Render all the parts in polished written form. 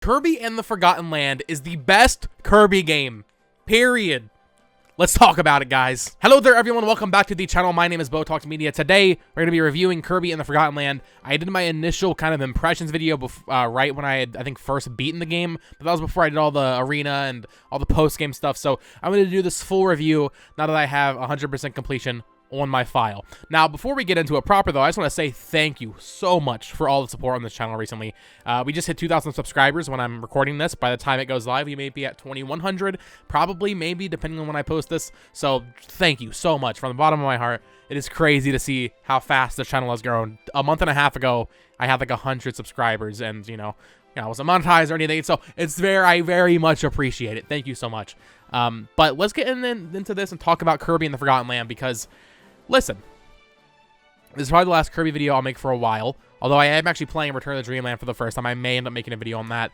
Kirby and the Forgotten Land is the best Kirby game, period. Let's talk about it, guys. Hello there, everyone. Welcome back to the channel. My name is Botox Media. Today, we're going to be reviewing Kirby and the Forgotten Land. I did my initial kind of impressions video right when I had, I think, first beaten the game. But that was before I did all the arena and all the post-game stuff. So I'm going to do this full review now that I have 100% completion on my file. Now, before we get into it proper, though, I just want to say thank you so much for all the support on this channel recently. We just hit 2,000 subscribers when I'm recording this. By the time it goes live, we may be at 2,100, probably, maybe, depending on when I post this. So, thank you so much from the bottom of my heart. It is crazy to see how fast this channel has grown. A month and a half ago, I had like 100 subscribers, and, you know, I wasn't monetized or anything, so I very much appreciate it. Thank you so much. But let's get into this and talk about Kirby and the Forgotten Land, because listen, this is probably the last Kirby video I'll make for a while. Although I am actually playing Return of the Dreamland for the first time. I may end up making a video on that.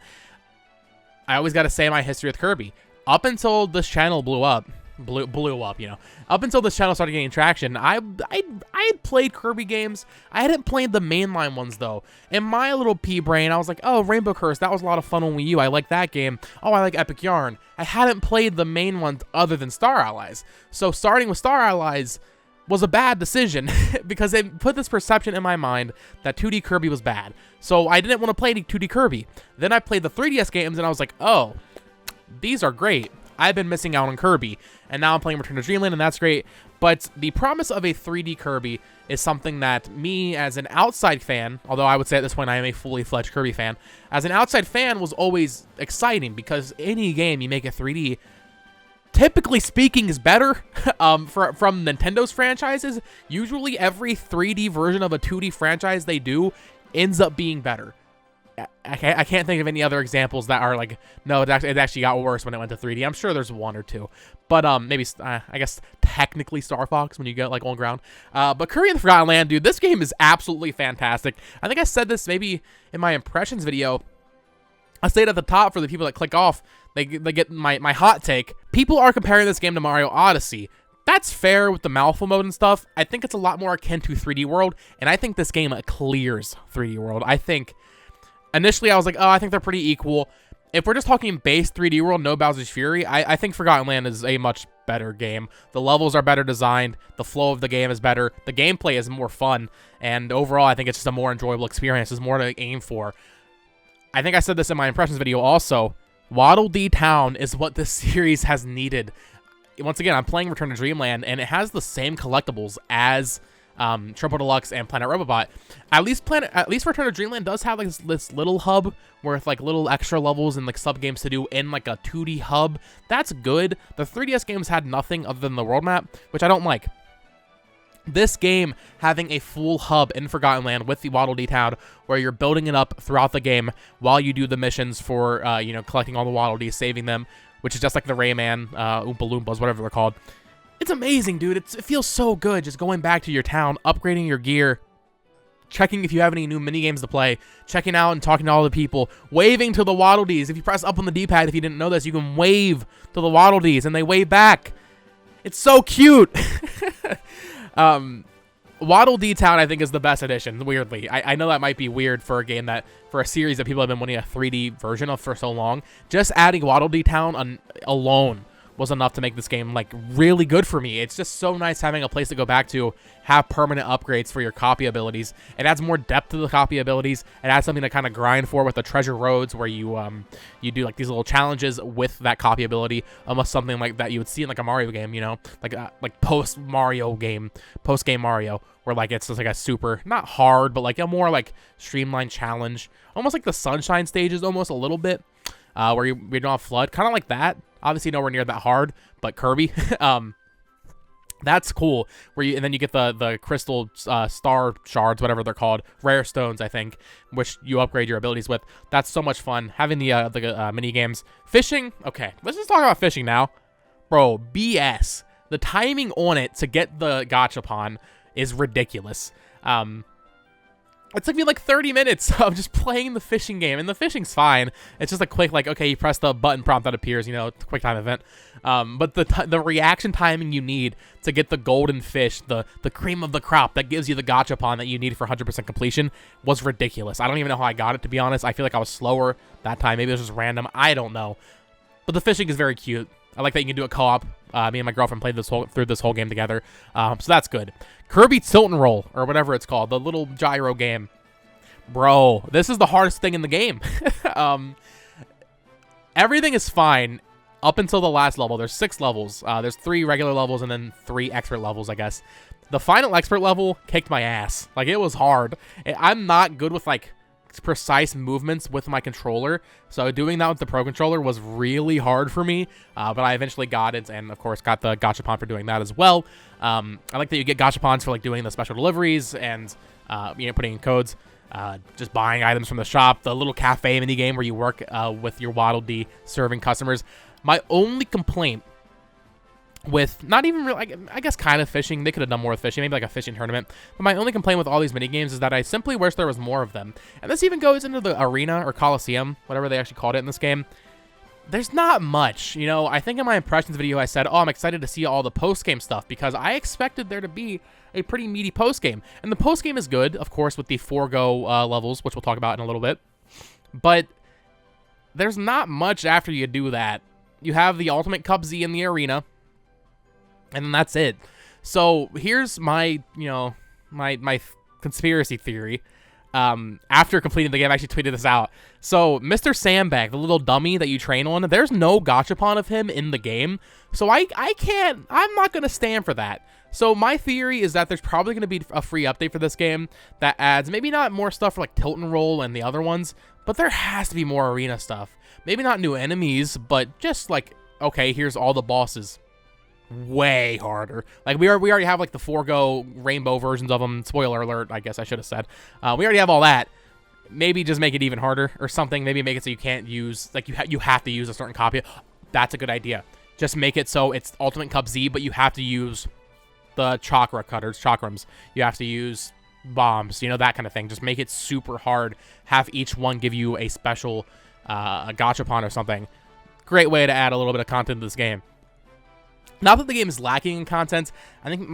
I always got to say my history with Kirby. Up until this channel blew up, you know. Up until this channel started getting traction, I had played Kirby games. I hadn't played the mainline ones, though. In my little pea brain, I was like, oh, Rainbow Curse, that was a lot of fun on Wii U. I like that game. Oh, I like Epic Yarn. I hadn't played the main ones other than Star Allies. So starting with Star Allies was a bad decision because it put this perception in my mind that 2D Kirby was bad. So I didn't want to play 2D Kirby. Then I played the 3DS games and I was like, oh, these are great. I've been missing out on Kirby. And now I'm playing Return to Dreamland, and that's great. But the promise of a 3D Kirby is something that me, as an outside fan, although I would say at this point I am a fully fledged Kirby fan, as an outside fan was always exciting, because any game you make a 3D, typically speaking, is better. From Nintendo's franchises, usually every 3D version of a 2D franchise they do ends up being better. I can't think of any other examples that are like, no, it actually got worse when it went to 3D. I'm sure there's one or two, but maybe I guess technically Star Fox when you get like on ground. But Kirby and the Forgotten Land, dude, this game is absolutely fantastic. I think I said this maybe in my impressions video. I stayed at the top for the people that click off. They get my hot take. People are comparing this game to Mario Odyssey. That's fair with the mouthful mode and stuff. I think it's a lot more akin to 3D World, and I think this game clears 3D World. I think initially I was like, oh, I think they're pretty equal. If we're just talking base 3D World, no Bowser's Fury, I think Forgotten Land is a much better game. The levels are better designed. The flow of the game is better. The gameplay is more fun, and overall I think it's just a more enjoyable experience. There's more to aim for. I think I said this in my impressions video also. Waddle Dee Town is what this series has needed. Once again, I'm playing Return to Dreamland, and it has the same collectibles as Triple Deluxe and Planet Robobot. At least Return to Dreamland does have like this little hub with like little extra levels and like sub games to do in like a 2D hub. That's good. The 3DS games had nothing other than the world map, which I don't like. This game having a full hub in Forgotten Land with the Waddle Dee Town, where you're building it up throughout the game while you do the missions for, you know, collecting all the Waddle Dees, saving them, which is just like the Rayman, Oompa Loompas, whatever they're called. It's amazing, dude. It feels so good just going back to your town, upgrading your gear, checking if you have any new minigames to play, checking out and talking to all the people, waving to the Waddle Dees. If you press up on the D-pad, if you didn't know this, you can wave to the Waddle Dees, and they wave back. It's so cute. Waddle Dee Town, I think, is the best addition, weirdly. I know that might be weird for a game for a series that people have been wanting a 3D version of for so long. Just adding Waddle Dee Town alone was enough to make this game, like, really good for me. It's just so nice having a place to go back to, have permanent upgrades for your copy abilities. It adds more depth to the copy abilities. It adds something to kind of grind for with the treasure roads, where you do like these little challenges with that copy ability, almost something like that you would see in like a Mario game, you know, like post game Mario, where like it's just like a super, not hard, but like a more like streamlined challenge, almost like the Sunshine stages, almost a little bit, where we don't have FLUDD, kind of like that. Obviously nowhere near that hard, but Kirby. That's cool. And then you get the crystal star shards, whatever they're called, rare stones, I think, which you upgrade your abilities with. That's so much fun. Having the mini games, fishing. Okay, let's just talk about fishing now, bro. BS. The timing on it to get the gachapon is ridiculous. It took me like 30 minutes of just playing the fishing game, and the fishing's fine. It's just a quick, like, okay, you press the button prompt that appears, you know, quick time event. But the reaction timing you need to get the golden fish, the cream of the crop that gives you the gachapon that you need for 100% completion was ridiculous. I don't even know how I got it, to be honest. I feel like I was slower that time. Maybe it was just random. I don't know. But the fishing is very cute. I like that you can do a co-op. Me and my girlfriend played through this whole game together, so that's good. Kirby Tilt and Roll, or whatever it's called, the little gyro game. Bro, this is the hardest thing in the game. Everything is fine up until the last level. There's 6 levels. There's 3 regular levels and then 3 expert levels, I guess. The final expert level kicked my ass. Like, it was hard. I'm not good with, like, precise movements with my controller, so doing that with the Pro Controller was really hard for me, but I eventually got it, and of course got the gachapon for doing that as well. I like that you get gachapons for like doing the special deliveries and you know, putting in codes, just buying items from the shop, the little cafe mini game where you work with your Waddle Dee serving customers. My only complaint with not even really, I guess kind of fishing, they could have done more with fishing, maybe like a fishing tournament, but my only complaint with all these mini games is that I simply wish there was more of them. And this even goes into the arena or coliseum, whatever they actually called it in this game. There's not much, you know. I think in my impressions video I said, oh, I'm excited to see all the post-game stuff because I expected there to be a pretty meaty post-game, and the post-game is good, of course, with the forego levels, which we'll talk about in a little bit, but there's not much after you do that. You have the Ultimate Cup Z in the arena, and then that's it. So here's my, you know, my conspiracy theory. After completing the game, I actually tweeted this out. So Mr. Sandbag, the little dummy that you train on, there's no gachapon of him in the game. So I'm not going to stand for that. So my theory is that there's probably going to be a free update for this game that adds maybe not more stuff for like Tilt and Roll and the other ones, but there has to be more arena stuff. Maybe not new enemies, but just like, okay, here's all the bosses. Way harder. Like we already have like the forego rainbow versions of them. Spoiler alert, I guess I should have said. We already have all that. Maybe just make it even harder or something. Maybe make it so you can't use, like you have to use a certain copy. That's a good idea. Just make it so it's Ultimate Cup Z, but you have to use the chakra cutters, chakrams. You have to use bombs, you know, that kind of thing. Just make it super hard. Have each one give you a special a gachapon or something. Great way to add a little bit of content to this game. Not that the game is lacking in content. I think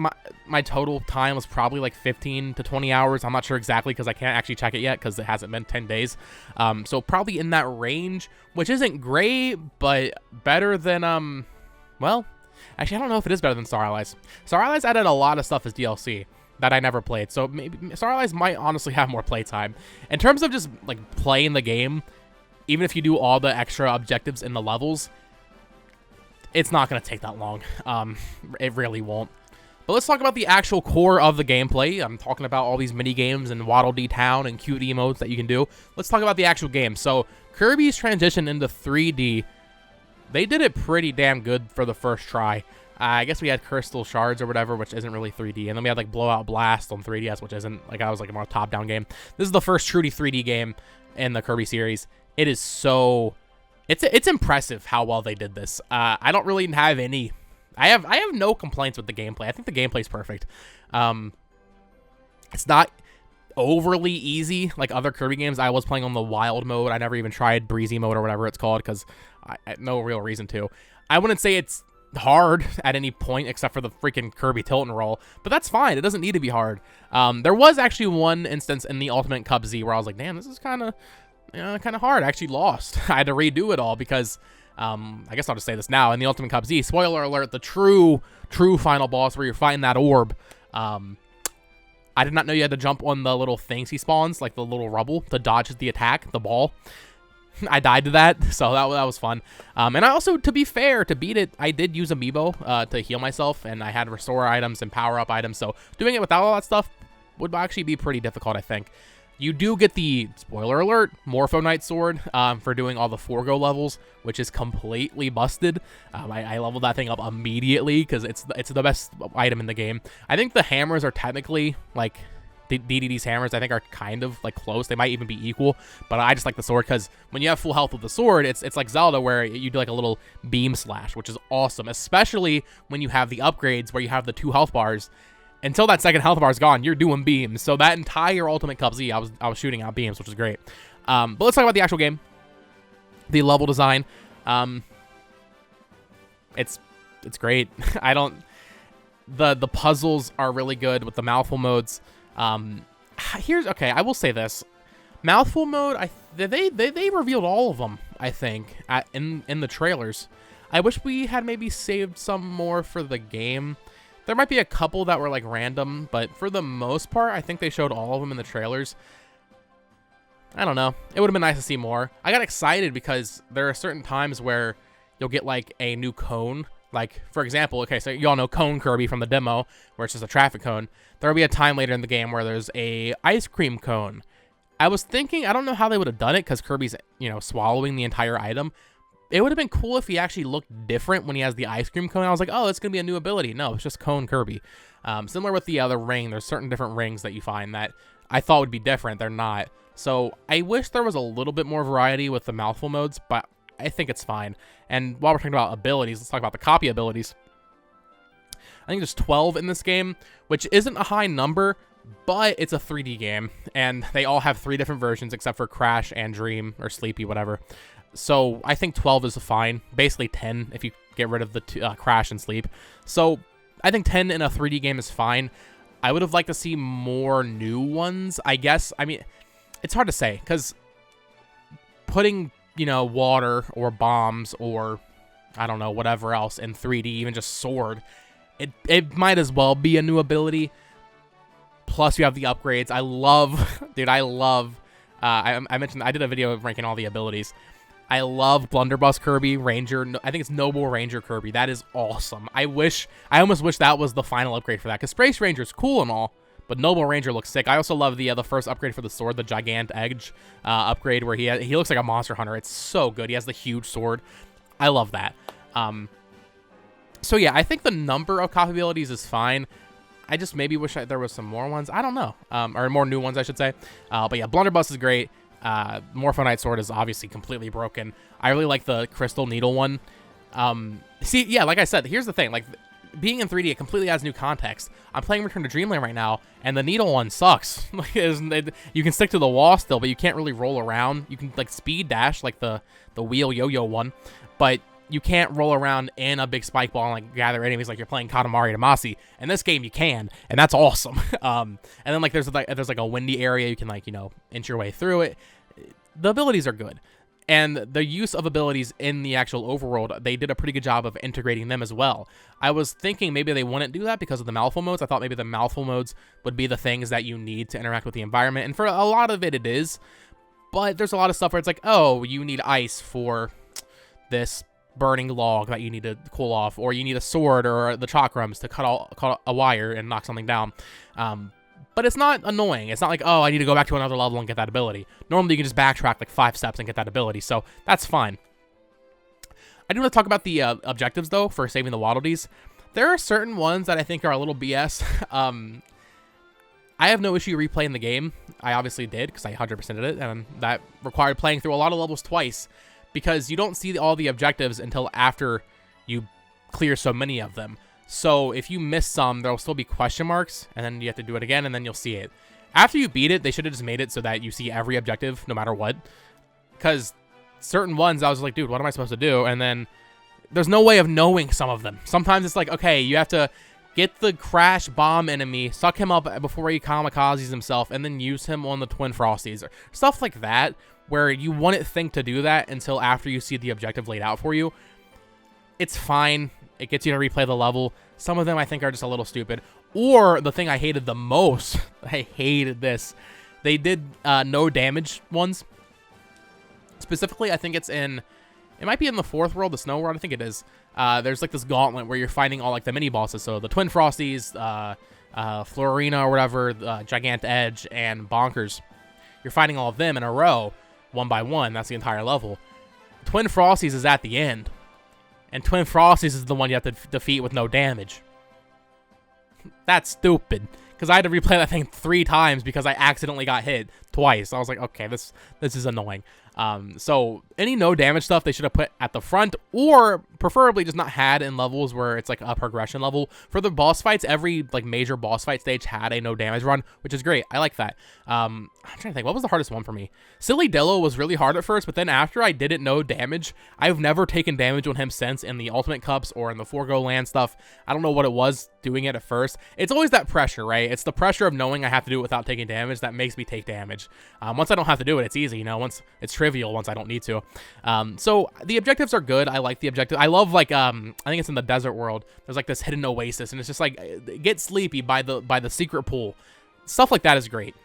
my total time was probably like 15 to 20 hours. I'm not sure exactly because I can't actually check it yet because it hasn't been 10 days. So probably in that range, which isn't great, but better than, well, actually, I don't know if it is better than Star Allies. Star Allies added a lot of stuff as DLC that I never played. So maybe Star Allies might honestly have more playtime. In terms of just like playing the game, even if you do all the extra objectives in the levels, it's not going to take that long. It really won't. But let's talk about the actual core of the gameplay. I'm talking about all these mini games and Waddle Dee Town and cute emotes that you can do. Let's talk about the actual game. So Kirby's transition into 3D, they did it pretty damn good for the first try. I guess we had Crystal Shards or whatever, which isn't really 3D. And then we had like Blowout Blast on 3DS, which isn't, like, I was like a more top-down game. This is the first truly 3D game in the Kirby series. It is so... It's impressive how well they did this. I don't really have any... I have no complaints with the gameplay. I think the gameplay's perfect. It's not overly easy like other Kirby games. I was playing on the wild mode. I never even tried breezy mode or whatever it's called because I had no real reason to. I wouldn't say it's hard at any point except for the freaking Kirby Tilt and Roll, but that's fine. It doesn't need to be hard. There was actually one instance in the Ultimate Cup Z where I was like, damn, this is kind of hard. I actually lost. I had to redo it all because, I guess I'll just say this now. In the Ultimate Cup Z, spoiler alert, the true final boss where you're fighting that orb, I did not know you had to jump on the little things he spawns, like the little rubble, to dodge the attack, the ball. I died to that, so that was fun. And I also, to be fair, to beat it, I did use Amiibo to heal myself, and I had restore items and power-up items, so doing it without all that stuff would actually be pretty difficult, I think. You do get the, spoiler alert, Morpho Knight Sword for doing all the forego levels, which is completely busted. I leveled that thing up immediately because it's the best item in the game. I think the hammers are technically, like, DDD's hammers, I think, are kind of, like, close. They might even be equal, but I just like the sword because when you have full health with the sword, it's like Zelda where you do, like, a little beam slash, which is awesome, especially when you have the upgrades where you have the 2 health bars. until that second health bar is gone, you're doing beams. So that entire Ultimate Cup Z, I was shooting out beams, which is great. But let's talk about the actual game. The level design. It's great. The puzzles are really good with the mouthful modes. Okay, I will say this. Mouthful mode, they revealed all of them, I think, in the trailers. I wish we had maybe saved some more for the game. There might be a couple that were like random, but for the most part, I think they showed all of them in the trailers. I don't know. It would have been nice to see more. I got excited because there are certain times where you'll get like a new cone. Like, for example, okay, so you all know Cone Kirby from the demo, where it's just a traffic cone. There'll be a time later in the game where there's a ice cream cone. I was thinking, I don't know how they would have done it because Kirby's, you know, swallowing the entire item. It would have been cool if he actually looked different when he has the ice cream cone. I was like, oh, it's going to be a new ability. No, it's just Cone Kirby. Similar with the other ring, there's certain different rings that you find that I thought would be different. They're not. So I wish there was a little bit more variety with the mouthful modes, but I think it's fine. And while we're talking about abilities, let's talk about the copy abilities. I think there's 12 in this game, which isn't a high number, but it's a 3D game, and they all have 3 different versions except for Crash and Dream, or Sleepy, whatever. So I think 12 is fine. Basically 10 if you get rid of the Crash and Sleep. So I think 10 in a 3D game is fine. I would have liked to see more new ones, I guess. I mean, it's hard to say, because putting, you know, water or bombs or, I don't know, whatever else in 3D, even just sword, it might as well be a new ability. Plus, you have the upgrades. I love, dude, I love, I mentioned, I did a video ranking all the abilities. I love Blunderbuss Kirby, Ranger, I think it's Noble Ranger Kirby. That is awesome. I almost wish that was the final upgrade for that, because Space Ranger's cool and all, but Noble Ranger looks sick. I also love the first upgrade for the sword, the Gigant Edge upgrade, where he looks like a monster hunter. It's so good. He has the huge sword. I love that. So yeah, I think the number of copy abilities is fine. I just maybe wish there was some more ones. I don't know. Or more new ones, I should say. But yeah, Blunderbuss is great. Morpho Knight Sword is obviously completely broken. I really like the Crystal Needle one. See, yeah, like I said, here's the thing. Like, being in 3D, it completely adds new context. I'm playing Return to Dreamland right now, and the Needle one sucks. You can stick to the wall still, but you can't really roll around. You can, like, speed dash, like the wheel yo-yo one, but you can't roll around in a big spike ball and like gather enemies like you're playing Katamari Damacy. In this game, you can, and that's awesome. And then like there's like a windy area you can like, you know, inch your way through it. The abilities are good, and the use of abilities in the actual overworld, they did a pretty good job of integrating them as well. I was thinking maybe they wouldn't do that because of the mouthful modes. I thought maybe the mouthful modes would be the things that you need to interact with the environment, and for a lot of it is. But there's a lot of stuff where it's like, oh, you need ice for this burning log that you need to cool off, or you need a sword or the chakrams to cut a wire and knock something down. But it's not annoying. It's not like, oh, I need to go back to another level and get that ability. Normally, you can just backtrack like 5 steps and get that ability, so that's fine. I do want to talk about the objectives, though, for saving the Waddle Dees. There are certain ones that I think are a little BS. I have no issue replaying the game. I obviously did, because I 100%ed it, and that required playing through a lot of levels twice, because you don't see all the objectives until after you clear so many of them. So if you miss some, there'll still be question marks, and then you have to do it again, and then you'll see it. After you beat it, they should have just made it so that you see every objective, no matter what. Because certain ones, I was like, dude, what am I supposed to do? And then there's no way of knowing some of them. Sometimes it's like, okay, you have to get the Crash Bomb enemy, suck him up before he kamikazes himself, and then use him on the Twin Frosties. Or stuff like that, where you wouldn't think to do that until after you see the objective laid out for you. It's fine. It gets you to replay the level. Some of them I think are just a little stupid. Or the thing I hated the most, I hated this. They did no damage ones. Specifically, I think it might be in the 4th world, the snow world, I think it is. There's like this gauntlet where you're fighting all like the mini bosses. So the Twin Frosties, Florina or whatever, Gigant Edge, and Bonkers. You're fighting all of them in a row, one by one. That's the entire level. Twin Frosties is at the end. And Twin Frosties is the one you have to defeat with no damage. That's stupid. Because I had to replay that thing 3 times because I accidentally got hit twice. I was like, okay, this is annoying. So any no damage stuff they should have put at the front, or preferably just not had in levels where it's like a progression level. For the boss fights, every like major boss fight stage had a no damage run, which is great. I like that. I'm trying to think, what was the hardest one for me? Silly Dillo was really hard at first, but then after I did it no damage, I've never taken damage on him since in the Ultimate Cups or in the Forgo Land stuff. I don't know what it was doing it at first. It's always that pressure, right? It's the pressure of knowing I have to do it without taking damage that makes me take damage. Once I don't have to do it, it's easy, you know, once it's trivial, once I don't need to. So the objectives are good. I like the objective. I love, like, I think it's in the desert world. There's like this hidden oasis, and it's just like, get sleepy by the secret pool. Stuff like that is great.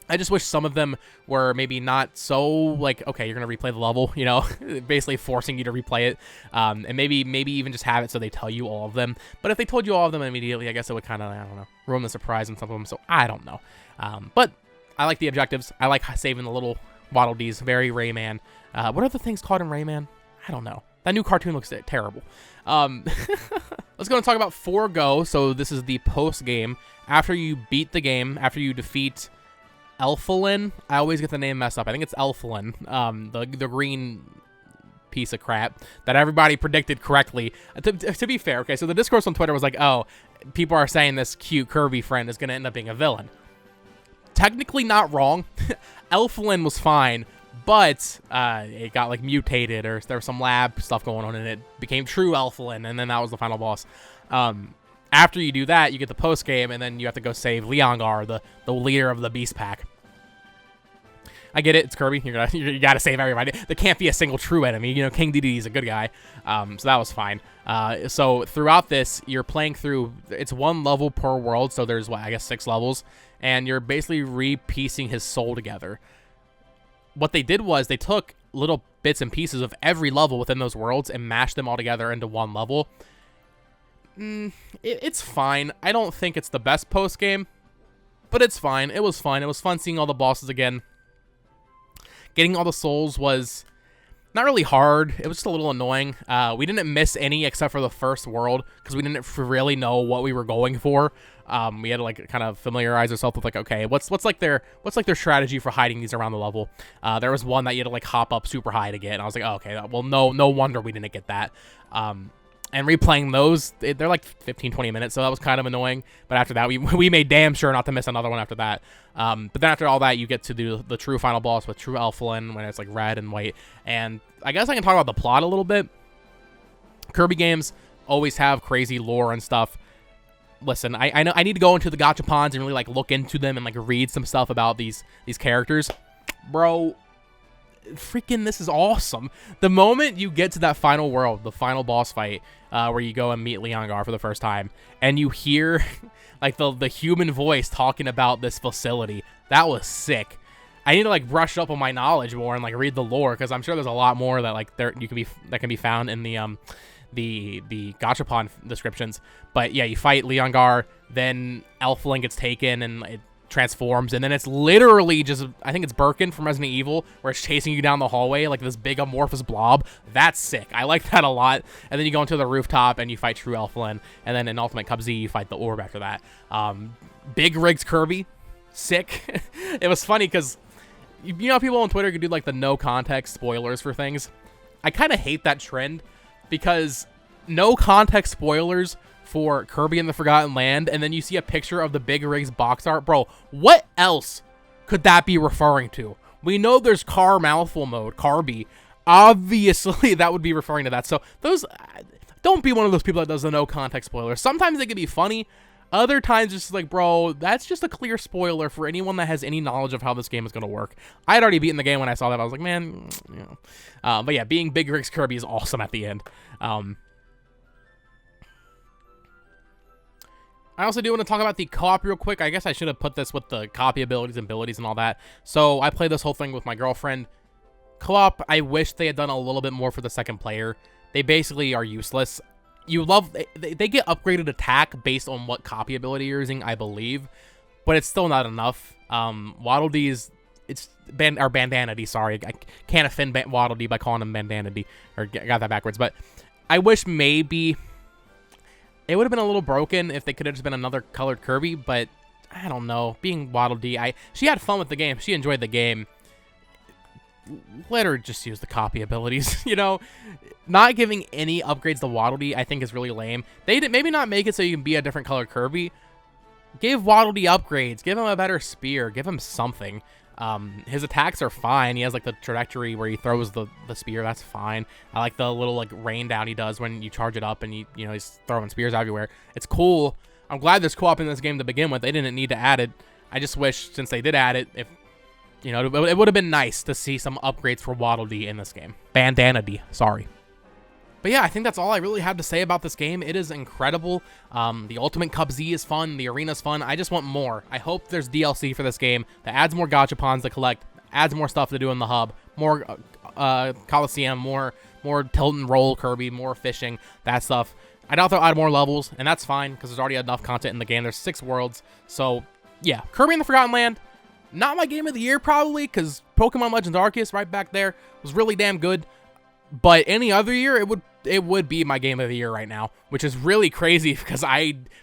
I just wish some of them were maybe not so, like, okay, you're going to replay the level, you know, basically forcing you to replay it, and maybe even just have it so they tell you all of them. But if they told you all of them immediately, I guess it would kind of, I don't know, ruin the surprise on some of them, so I don't know. But I like the objectives. I like saving the little Waddle Dees, very Rayman. What are the things called in Rayman? I don't know. That new cartoon looks terrible. Let's go and talk about Forgo. So this is the post-game. After you beat the game, after you defeat Elfilin, I always get the name messed up. I think it's Elfilin, the green piece of crap that everybody predicted correctly. To be fair, okay, so the discourse on Twitter was like, oh, people are saying this cute Kirby friend is going to end up being a villain. Technically not wrong. Elfilin was fine, but it got like mutated, or there was some lab stuff going on, and it became true Elfilin, and then that was the final boss. After you do that, you get the post game, and then you have to go save Leongar, the leader of the Beast Pack. I get it, it's Kirby. You gotta save everybody. There can't be a single true enemy. You know, King Dedede is a good guy, so that was fine. So throughout this, you're playing through. It's one level per world, so there's what, I guess 6 levels, and you're basically re-piecing his soul together. What they did was they took little bits and pieces of every level within those worlds and mashed them all together into one level. It's fine. I don't think it's the best post game, but it's fine. It was fun. It was fun seeing all the bosses again. Getting all the souls was not really hard. It was just a little annoying. We didn't miss any except for the first world because we didn't really know what we were going for. We had to like kind of familiarize ourselves with like, okay, what's like their strategy for hiding these around the level. There was one that you had to like hop up super high to get, and I was like, oh, okay, well, no wonder we didn't get that. And replaying those, they're like 15-20 minutes, so that was kind of annoying. But after that, we made damn sure not to miss another one after that. But then after all that, you get to do the true final boss with true Elfilin, when it's like red and white. And I guess I can talk about the plot a little bit. Kirby games always have crazy lore and stuff. Listen, I know I need to go into the gachapons and really like look into them and like read some stuff about these characters. Bro, freaking this is awesome. The moment you get to that final world, the final boss fight, where you go and meet Leongar for the first time, and you hear like the human voice talking about this facility, that was sick. I need to like brush up on my knowledge more and like read the lore, because I'm sure there's a lot more that like that can be found in the gachapon descriptions. But yeah, you fight Leongar, then Elfilin gets taken and it transforms, and then it's literally just, I think it's Birkin from Resident Evil, where it's chasing you down the hallway like this big amorphous blob. That's sick. I like that a lot. And then you go into the rooftop and you fight true Elfilin, and then in Ultimate Cup Z you fight the orb after that. Big Rigs Kirby, sick. It was funny because you know people on Twitter could do like the no context spoilers for things. I kind of hate that trend, because no context spoilers for Kirby and the Forgotten Land, and then you see a picture of the Big Rigs box art. Bro, what else could that be referring to? We know there's car mouthful mode, Kirby. Obviously, that would be referring to that. So those, don't be one of those people that does the no context spoilers. Sometimes they can be funny. Other times, it's just like, bro, that's just a clear spoiler for anyone that has any knowledge of how this game is going to work. I had already beaten the game when I saw that. I was like, man, you know. But yeah, being Big Rigs Kirby is awesome at the end. I also do want to talk about the co-op real quick. I guess I should have put this with the copy abilities and abilities and all that. So I played this whole thing with my girlfriend. Co-op, I wish they had done a little bit more for the second player. They basically are useless. They get upgraded attack based on what copy ability you're using, I believe, but it's still not enough. Waddle Dee's, it's Bandana D, sorry. I can't offend Waddle Dee by calling him Bandana D, or got that backwards, but I wish maybe it would have been a little broken if they could have just been another colored Kirby, but I don't know. Being Waddle Dee, she had fun with the game. She enjoyed the game. let her just use the copy abilities. You know, not giving any upgrades to Waddle Dee I think is really lame. They did maybe not make it so you can be a different color Kirby. Give Waddle Dee upgrades. Give him a better spear. Give him something. His attacks are fine. He has like the trajectory where he throws the spear. That's fine. I like the little like rain down he does when you charge it up and you know he's throwing spears everywhere. It's cool. I'm glad there's co-op in this game to begin with. They didn't need to add it. I just wish since they did add it, if you know, it would have been nice to see some upgrades for Waddle Dee in this game. Bandana Dee, sorry. But yeah, I think that's all I really have to say about this game. It is incredible. The Ultimate Cup Z is fun. The arena's fun. I just want more. I hope there's DLC for this game that adds more gachapons to collect, adds more stuff to do in the hub, more Coliseum, more tilt and roll Kirby, more fishing, that stuff. I doubt they'll add more levels, and that's fine because there's already enough content in the game. There's 6 worlds. So yeah, Kirby in the Forgotten Land, not my game of the year probably because Pokemon Legends Arceus right back there was really damn good. But any other year, it would be my game of the year right now, which is really crazy because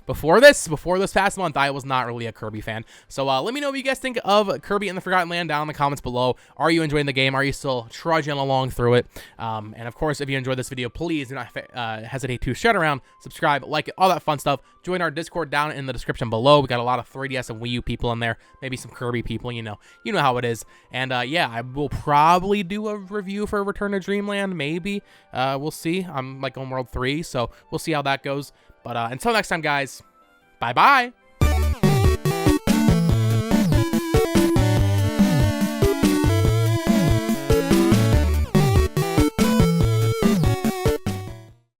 before this past month, I was not really a Kirby fan. So let me know what you guys think of Kirby in the Forgotten Land down in the comments below. Are you enjoying the game? Are you still trudging along through it? And of course, if you enjoyed this video, please do not hesitate to share it around, subscribe, like it, all that fun stuff. Join our Discord down in the description below. We got a lot of 3DS and Wii U people in there, maybe some Kirby people. You know how it is. And yeah, I will probably do a review for Return to Dreamland. Maybe we'll see. I'm like on World 3, so we'll see how that goes. But until next time, guys, bye-bye.